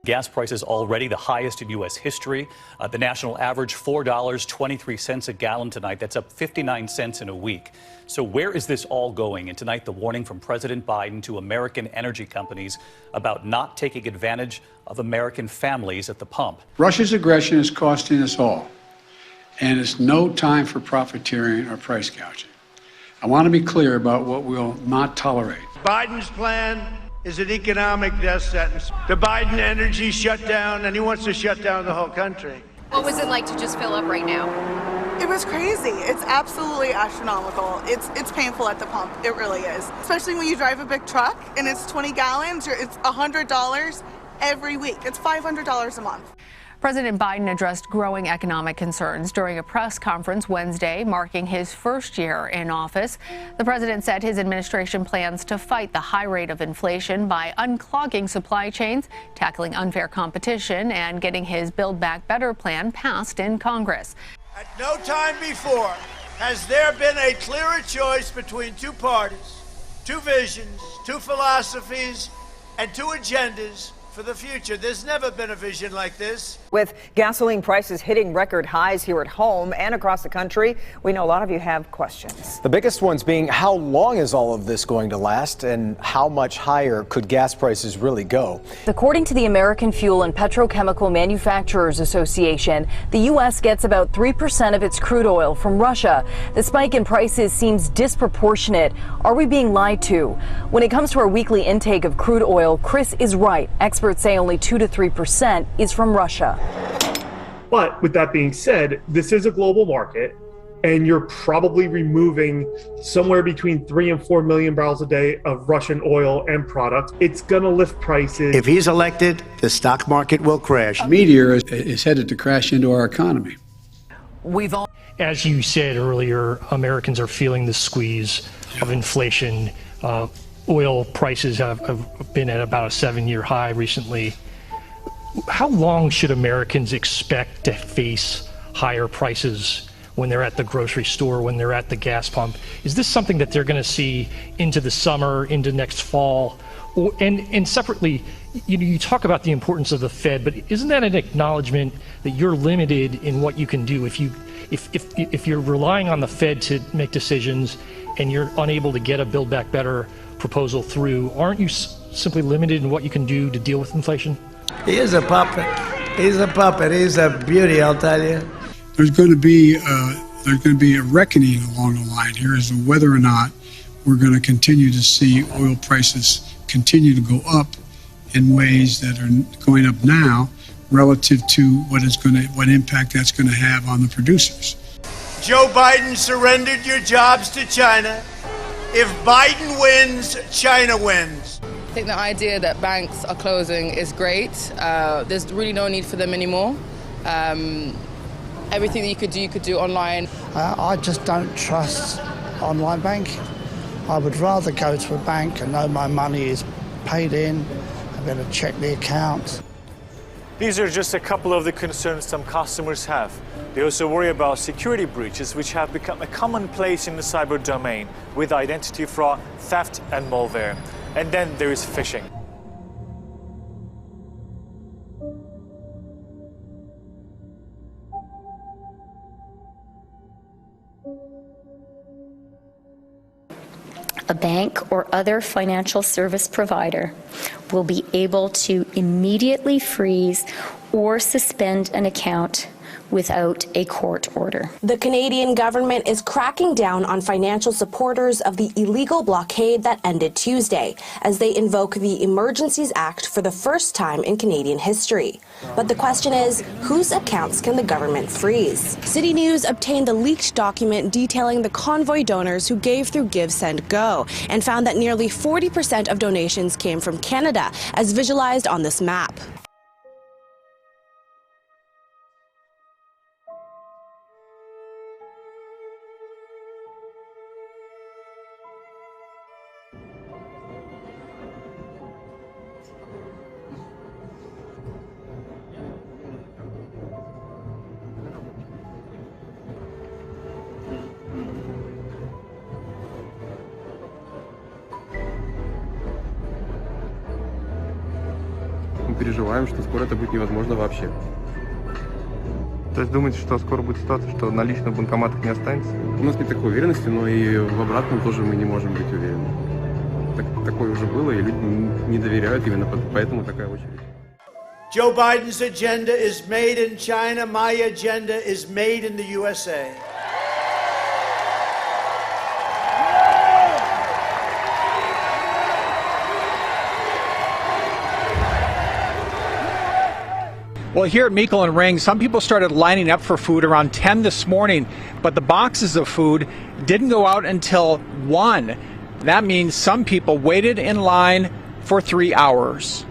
Gas prices already the highest in U.S. history. The national average, $4.23 a gallon tonight. That's up 59 cents in a week. So where is this all going? And tonight, the warning from President Biden to American energy companies about not taking advantage of American families at the pump. Russia's aggression is costing us all, and it's no time for profiteering or price gouging. I want to be clear about what we'll not tolerate. Biden's plan is an economic death sentence. The Biden energy shutdown, and he wants to shut down the whole country. What was it like to just fill up right now? It was crazy. It's absolutely astronomical. It's painful at the pump. It really is. Especially when you drive a big truck and it's 20 gallons, it's $100 every week. It's $500 a month. President Biden addressed growing economic concerns during a press conference Wednesday, marking his first year in office. The president said his administration plans to fight the high rate of inflation by unclogging supply chains, tackling unfair competition, and getting his Build Back Better plan passed in Congress. At no time before has there been a clearer choice between two parties, two visions, two philosophies, and two agendas for the future. There's never been a vision like this. With gasoline prices hitting record highs here at home and across the country, we know a lot of you have questions. The biggest ones being, how long is all of this going to last, and how much higher could gas prices really go? According to the American Fuel and Petrochemical Manufacturers Association, the U.S. gets about 3% of its crude oil from Russia. The spike in prices seems disproportionate. Are we being lied to? When it comes to our weekly intake of crude oil, Chris is right. Experts say only 2 to 3% is from Russia. But with that being said, this is a global market, and you're probably removing somewhere between 3 and 4 million barrels a day of Russian oil and products. It's going to lift prices. If he's elected, the stock market will crash. Meteor is headed to crash into our economy. As you said earlier, Americans are feeling the squeeze of inflation. Oil prices have been at about a 7-year high recently. How long should Americans expect to face higher prices when they're at the grocery store, when they're at the gas pump? Is this something that they're going to see into the summer, into next fall? And separately, you talk about the importance of the Fed, but isn't that an acknowledgement that you're limited in what you can do? If you're relying on the Fed to make decisions and you're unable to get a Build Back Better proposal through, aren't you simply limited in what you can do to deal with inflation? He is a puppet. He's a puppet. He's a beauty, I'll tell you. There's going to be a reckoning along the line here as to whether or not we're going to continue to see oil prices continue to go up in ways that are going up now relative to what impact that's going to have on the producers. Joe Biden surrendered your jobs to China. If Biden wins, China wins. I think the idea that banks are closing is great. There's really no need for them anymore. Everything that you could do online. I just don't trust online banking. I would rather go to a bank and know my money is paid in. I'm going to check the account. These are just a couple of the concerns some customers have. They also worry about security breaches, which have become a commonplace in the cyber domain, with identity fraud, theft, and malware. And then there is phishing. A bank or other financial service provider will be able to immediately freeze or suspend an account without a court order. The Canadian government is cracking down on financial supporters of the illegal blockade that ended Tuesday, as they invoke the Emergencies Act for the first time in Canadian history. But the question is, whose accounts can the government freeze? City News obtained a leaked document detailing the convoy donors who gave through Give, Send, Go, and found that nearly 40% of donations came from Canada, as visualized on this map. переживаем, что скоро это будет невозможно вообще. То есть думаете, что скоро будет ситуация, что наличных в банкоматах не останется? У нас нет такой уверенности, но и в обратном тоже мы не можем быть уверены. Такое уже было, и люди не доверяют, именно поэтому такая очередь. Joe Biden's agenda is made in China. My agenda is made in the USA. Well, here at Meikle and Ring, some people started lining up for food around 10 this morning, but the boxes of food didn't go out until 1. That means some people waited in line for 3 hours.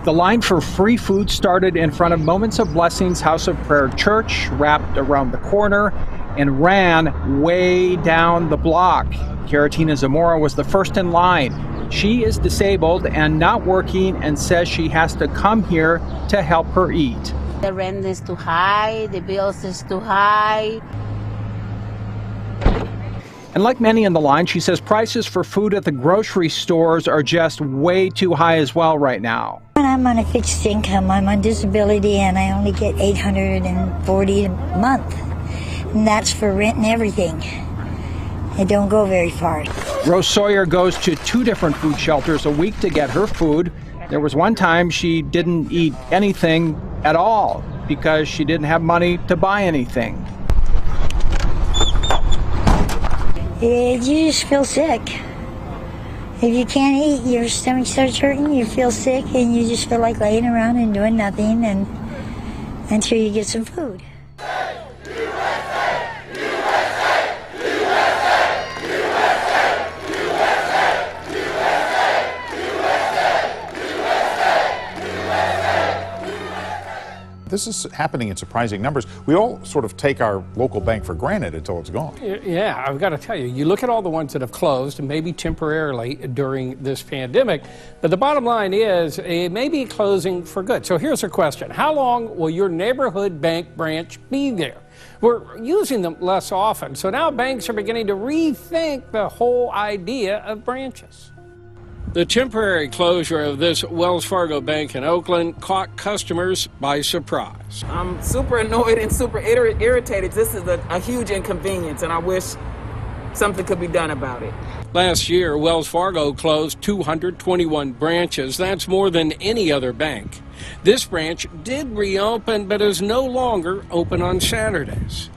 The line for free food started in front of Moments of Blessings House of Prayer Church, wrapped around the corner, and ran way down the block. Caratina Zamora was the first in line. She is disabled and not working and says she has to come here to help her eat. The rent is too high, the bills is too high. And like many in the line, she says prices for food at the grocery stores are just way too high as well right now. I'm on a fixed income. I'm on disability and I only get $840 a month. And that's for rent and everything. I don't go very far. Rose Sawyer goes to 2 different food shelters a week to get her food. There was one time she didn't eat anything at all because she didn't have money to buy anything. You just feel sick. If you can't eat, your stomach starts hurting, you feel sick, and you just feel like laying around and doing nothing and until you get some food. This is happening in surprising numbers. We all sort of take our local bank for granted until it's gone. Yeah, I've got to tell you, you look at all the ones that have closed, maybe temporarily during this pandemic, but the bottom line is it may be closing for good. So here's a question. How long will your neighborhood bank branch be there? We're using them less often, so now banks are beginning to rethink the whole idea of branches. The temporary closure of this Wells Fargo bank in Oakland caught customers by surprise. I'm super annoyed and super irritated. This is a huge inconvenience, and I wish something could be done about it. Last year, Wells Fargo closed 221 branches. That's more than any other bank. This branch did reopen, but is no longer open on Saturdays.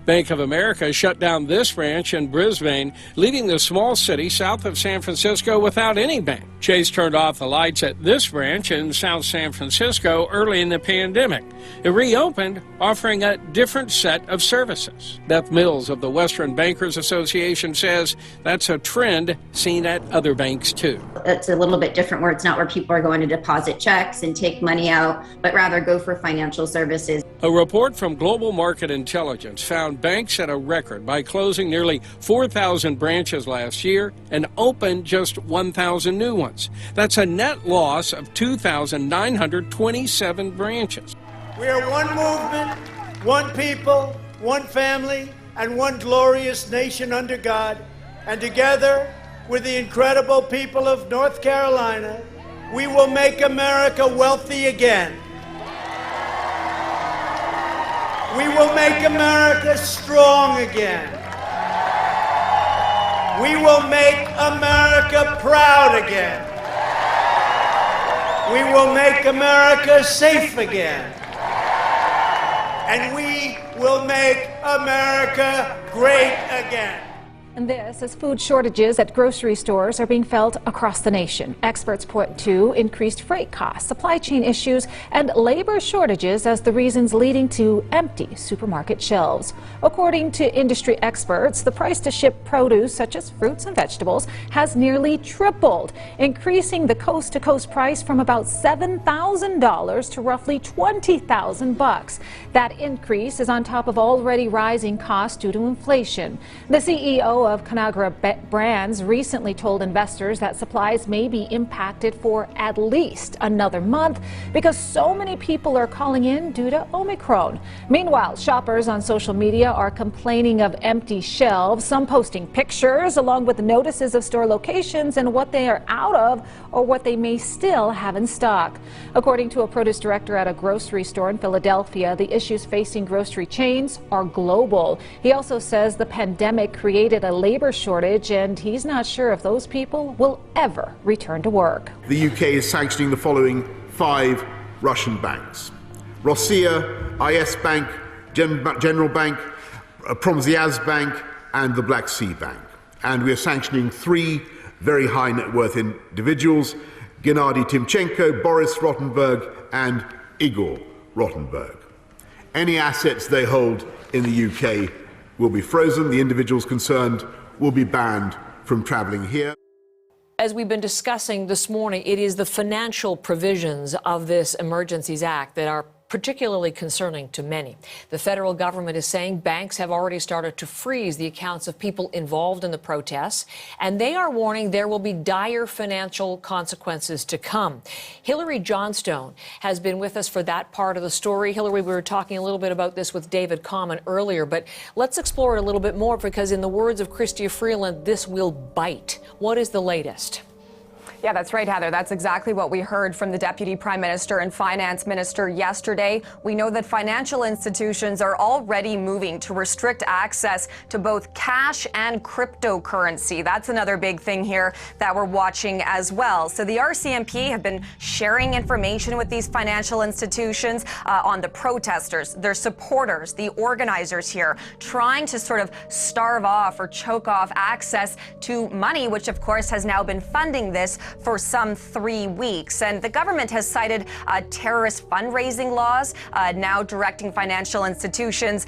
Bank of America shut down this branch in Brisbane, leaving the small city south of San Francisco without any bank. Chase turned off the lights at this branch in South San Francisco early in the pandemic. It reopened, offering a different set of services. Beth Mills of the Western Bankers Association says that's a trend seen at other banks too. It's a little bit different where it's not where people are going to deposit checks and take money out, but rather go for financial services. A report from Global Market Intelligence found banks set a record by closing nearly 4,000 branches last year and opened just 1,000 new ones. That's a net loss of 2,927 branches. We are one movement, one people, one family, and one glorious nation under God. And together with the incredible people of North Carolina, we will make America wealthy again. We will make America strong again. We will make America proud again. We will make America safe again. And we will make America great again. And this as food shortages at grocery stores are being felt across the nation. Experts point to increased freight costs, supply chain issues, and labor shortages as the reasons leading to empty supermarket shelves. According to industry experts, the price to ship produce such as fruits and vegetables has nearly tripled, increasing the coast-to-coast price from about $7,000 to roughly $20,000. That increase is on top of already rising costs due to inflation. The CEO CEO of Conagra Brands recently told investors that supplies may be impacted for at least another month because so many people are calling in due to Omicron. Meanwhile, shoppers on social media are complaining of empty shelves, some posting pictures along with notices of store locations and what they are out of or what they may still have in stock. According to a produce director at a grocery store in Philadelphia, the issues facing grocery chains are global. He also says the pandemic created a labor shortage and he's not sure if those people will ever return to work. The UK is sanctioning the following 5 Russian banks: Rossiya, IS Bank, General Bank, Promzyaz Bank, and the Black Sea Bank. And we are sanctioning 3 very high net worth individuals: Gennady Timchenko, Boris Rottenberg, and Igor Rottenberg. Any assets they hold in the UK will be frozen. The individuals concerned will be banned from traveling here. As we've been discussing this morning, it is the financial provisions of this Emergencies Act that are particularly concerning to many. The federal government is saying banks have already started to freeze the accounts of people involved in the protests, and they are warning there will be dire financial consequences to come. Hillary Johnstone has been with us for that part of the story. Hillary, we were talking a little bit about this with David Common earlier, but let's explore it a little bit more because in the words of Chrystia Freeland, this will bite. What is the latest? Yeah, that's right, Heather. That's exactly what we heard from the Deputy Prime Minister and Finance Minister yesterday. We know that financial institutions are already moving to restrict access to both cash and cryptocurrency. That's another big thing here that we're watching as well. So the RCMP have been sharing information with these financial institutions on the protesters, their supporters, the organizers here, trying to sort of starve off or choke off access to money, which of course has now been funding this for some 3 weeks. And the government has cited terrorist fundraising laws, now directing financial institutions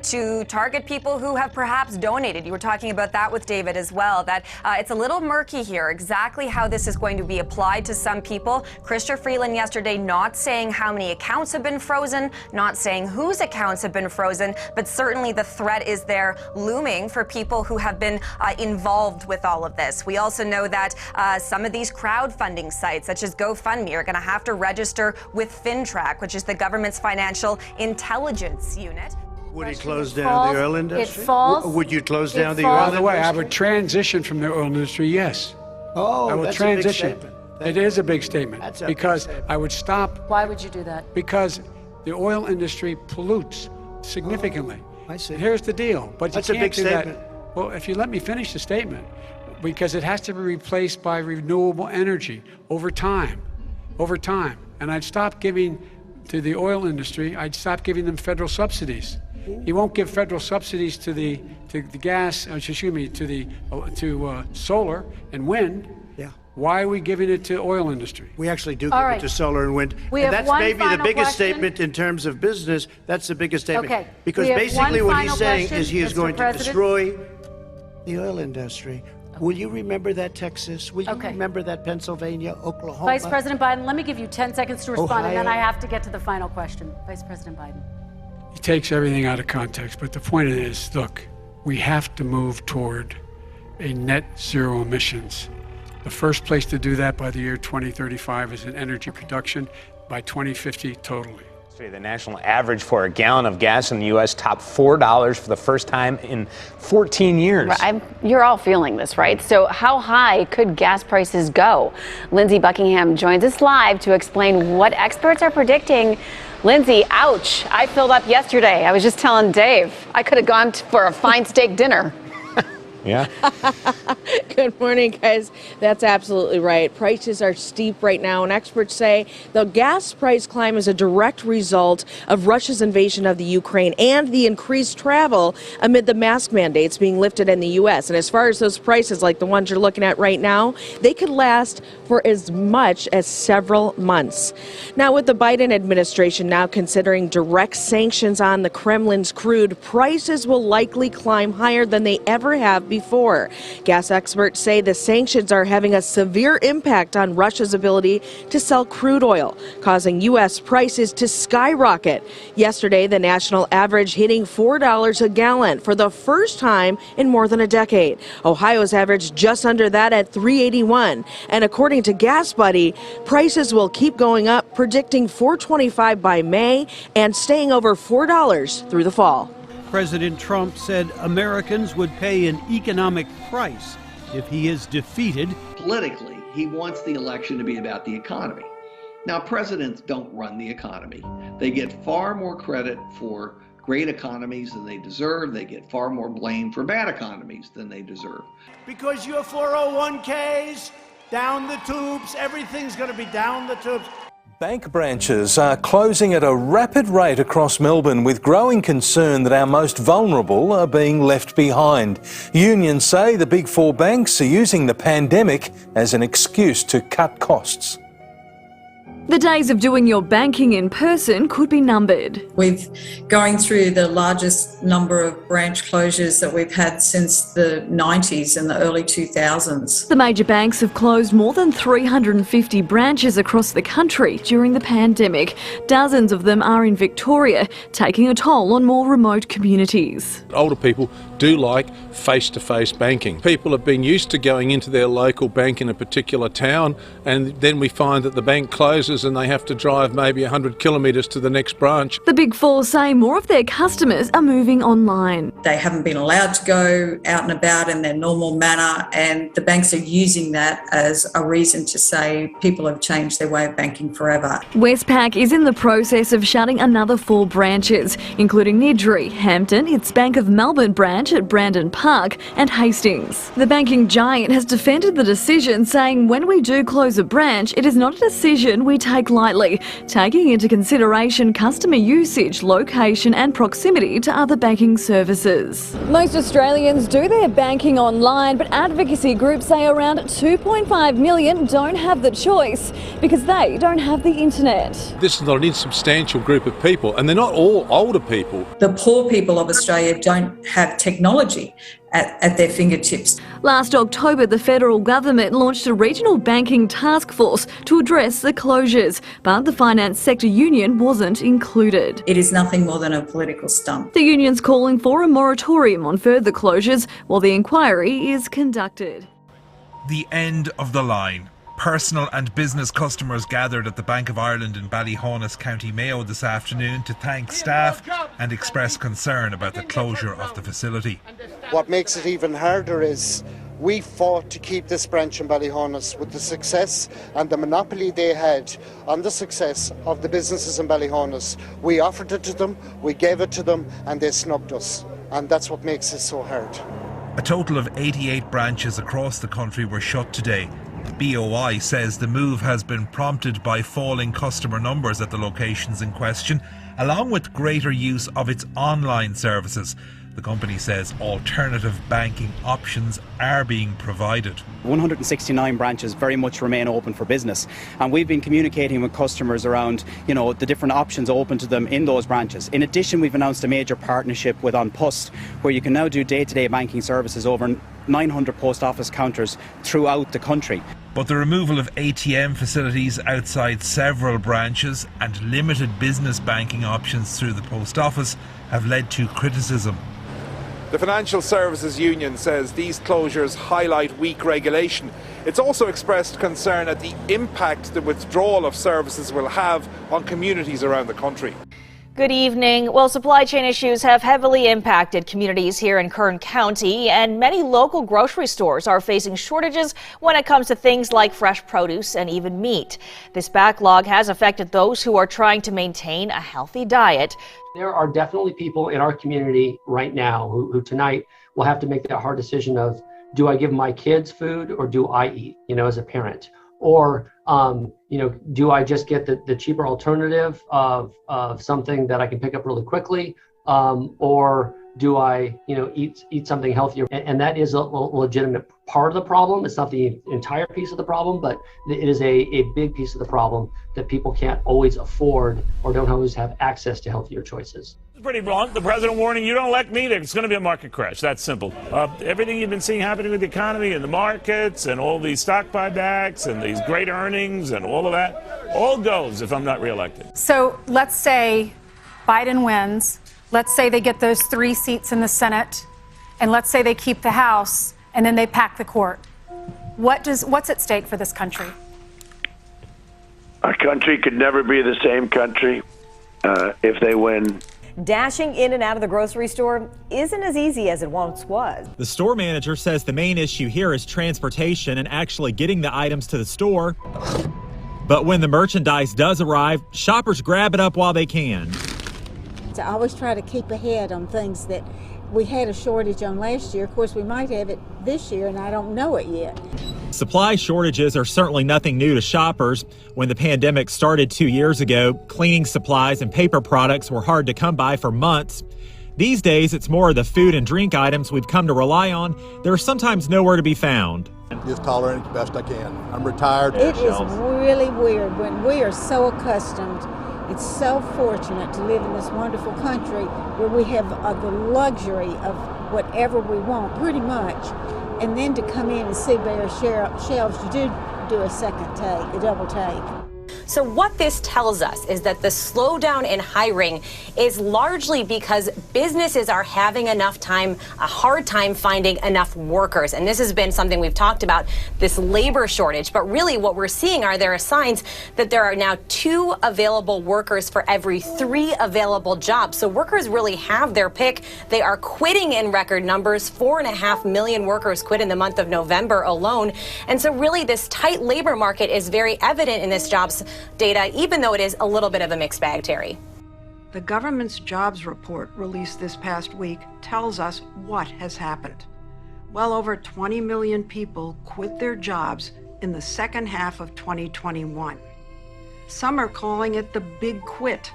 to target people who have perhaps donated. You were talking about that with David as well, that it's a little murky here, exactly how this is going to be applied to some people. Chrystia Freeland yesterday not saying how many accounts have been frozen, not saying whose accounts have been frozen, but certainly the threat is there looming for people who have been involved with all of this. We also know that some of these crowdfunding sites, such as GoFundMe, are going to have to register with FinTrack, which is the government's financial intelligence unit. Would he close down the oil industry? It falls. Would you close down the oil By industry? the way, I would transition from the oil industry, yes. Oh, I will that's transition. a big statement. It is a big statement That's a because I would stop. Why would you do that? Because the oil industry pollutes significantly. I see. And here's the deal. But That's you a can't big do statement. that. Well, if you let me finish the statement, because it has to be replaced by renewable energy over time. And I'd stop giving to the oil industry, I'd stop giving them federal subsidies. You won't give federal subsidies to the gas, to solar and wind. Yeah. Why are we giving it to oil industry? We actually do All give right. it to solar and wind. We And have that's one maybe the final biggest question. statement in terms of business. That's the biggest statement. Okay. Because We have basically one what he's final saying question, is he is Mr. going to President. destroy the oil industry. Will you remember that, Texas? Will you Okay. remember that, Pennsylvania, Oklahoma? Vice President Biden, let me give you 10 seconds to respond, and then Ohio. I have to get to the final question. Vice President Biden. He takes everything out of context, but the point is, look, we have to move toward a net zero emissions. The first place to do that by the year 2035 is in energy production, by 2050 totally. The national average for a gallon of gas in the U.S. topped $4 for the first time in 14 years. You're all feeling this, right? So how high could gas prices go? Lindsey Buckingham joins us live to explain what experts are predicting. Lindsey, ouch. I filled up yesterday. I was just telling Dave I could have gone for a fine steak dinner. Yeah. Good morning, guys. That's absolutely right. Prices are steep right now, and experts say the gas price climb is a direct result of Russia's invasion of the Ukraine and the increased travel amid the mask mandates being lifted in the U.S. And as far as those prices, like the ones you're looking at right now, they could last for as much as several months. Now, with the Biden administration now considering direct sanctions on the Kremlin's crude, prices will likely climb higher than they ever have before. before. Gas experts say the sanctions are having a severe impact on Russia's ability to sell crude oil, causing U.S. prices to skyrocket. Yesterday, the national average hitting $4 a gallon for the first time in more than a decade. Ohio's average just under that at $3.81. And according to Gas Buddy, prices will keep going up, predicting $4.25 by May and staying over $4 through the fall. President Trump said Americans would pay an economic price if he is defeated. Politically, he wants the election to be about the economy. Now, presidents don't run the economy. They get far more credit for great economies than they deserve. They get far more blame for bad economies than they deserve. Because your 401ks, down the tubes, everything's going to be down the tubes. Bank branches are closing at a rapid rate across Melbourne, with growing concern that our most vulnerable are being left behind. Unions say the Big Four banks are using the pandemic as an excuse to cut costs. The days of doing your banking in person could be numbered. We're going through the largest number of branch closures that we've had since the 90s and the early 2000s. The major banks have closed more than 350 branches across the country during the pandemic. Dozens of them are in Victoria, taking a toll on more remote communities. Older people do like face-to-face banking. People have been used to going into their local bank in a particular town, and then we find that the bank closes and they have to drive maybe 100 kilometres to the next branch. The Big Four say more of their customers are moving online. They haven't been allowed to go out and about in their normal manner, and the banks are using that as a reason to say people have changed their way of banking forever. Westpac is in the process of shutting another 4 branches, including Niddrie, Hampton, its Bank of Melbourne branch at Brandon Park, and Hastings. The banking giant has defended the decision, saying when we do close a branch, it is not a decision we take lightly, taking into consideration customer usage, location and proximity to other banking services. Most Australians do their banking online, but advocacy groups say around 2.5 million don't have the choice because they don't have the internet. This is not an insubstantial group of people, and they're not all older people. The poor people of Australia don't have technology at their fingertips. Last October, the federal government launched a regional banking task force to address the closures, but the finance sector union wasn't included. It is nothing more than a political stunt. The union's calling for a moratorium on further closures while the inquiry is conducted. The end of the line. Personal and business customers gathered at the Bank of Ireland in Ballyhonus, County Mayo this afternoon to thank staff and express concern about the closure of the facility. What makes it even harder is we fought to keep this branch in Ballyhonus with the success and the monopoly they had on the success of the businesses in Ballyhonus. We offered it to them, we gave it to them, and they snubbed us. And that's what makes it so hard. A total of 88 branches across the country were shut today. BOI says the move has been prompted by falling customer numbers at the locations in question, along with greater use of its online services. The company says alternative banking options are being provided. 169 branches very much remain open for business, and we've been communicating with customers around, the different options open to them in those branches. In addition, we've announced a major partnership with An Post, where you can now do day-to-day banking services over 900 post office counters throughout the country. But the removal of ATM facilities outside several branches and limited business banking options through the post office have led to criticism. The Financial Services Union says these closures highlight weak regulation. It's also expressed concern at the impact the withdrawal of services will have on communities around the country. Good evening. Well, supply chain issues have heavily impacted communities here in Kern County, and many local grocery stores are facing shortages when it comes to things like fresh produce and even meat. This backlog has affected those who are trying to maintain a healthy diet. There are definitely people in our community right now who tonight will have to make that hard decision of, do I give my kids food or do I eat, as a parent? Or, do I just get the cheaper alternative of something that I can pick up really quickly? Or do I, eat something healthier? And that is a legitimate part of the problem. It's not the entire piece of the problem, but it is a big piece of the problem that people can't always afford or don't always have access to healthier choices. It's pretty blunt. The president warning, you don't elect me, it's going to be a market crash. That's simple. Everything you've been seeing happening with the economy and the markets and all these stock buybacks and these great earnings and all of that, all goes if I'm not reelected. So let's say Biden wins. Let's say they get those 3 seats in the Senate, and let's say they keep the House, and then they pack the court. What's at stake for this country? Our country could never be the same country if they win. Dashing in and out of the grocery store isn't as easy as it once was. The store manager says the main issue here is transportation and actually getting the items to the store. But when the merchandise does arrive, shoppers grab it up while they can. I always try to keep ahead on things that we had a shortage on last year. Of course, we might have it this year, and I don't know it yet. Supply shortages are certainly nothing new to shoppers. When the pandemic started 2 years ago, cleaning supplies and paper products were hard to come by for months. These days, it's more of the food and drink items we've come to rely on. They're sometimes nowhere to be found. Just tolerate it the best I can. I'm retired. It is really weird when we are so accustomed. It's so fortunate to live in this wonderful country where we have the luxury of whatever we want, pretty much. And then to come in and see bare shelves, you do a second take, a double take. So what this tells us is that the slowdown in hiring is largely because businesses are having a hard time finding enough workers. And this has been something we've talked about, this labor shortage. But really what we're seeing there are signs that there are now 2 available workers for every 3 available jobs. So workers really have their pick. They are quitting in record numbers. 4.5 million workers quit in the month of November alone. And so really this tight labor market is very evident in this jobs data, even though it is a little bit of a mixed bag, Terry. The government's jobs report released this past week tells us what has happened. Well over 20 million people quit their jobs in the second half of 2021. Some are calling it the big quit,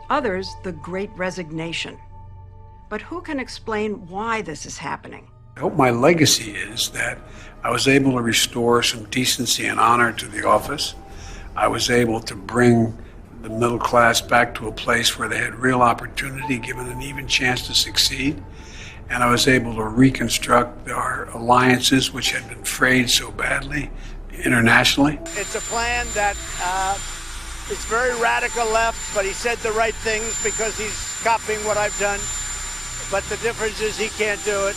others the great resignation. But who can explain why this is happening? I hope my legacy is that I was able to restore some decency and honor to the office. I was able to bring the middle class back to a place where they had real opportunity, given an even chance to succeed. And I was able to reconstruct our alliances, which had been frayed so badly internationally. It's a plan that is very radical left, but he said the right things because he's copying what I've done. But the difference is he can't do it.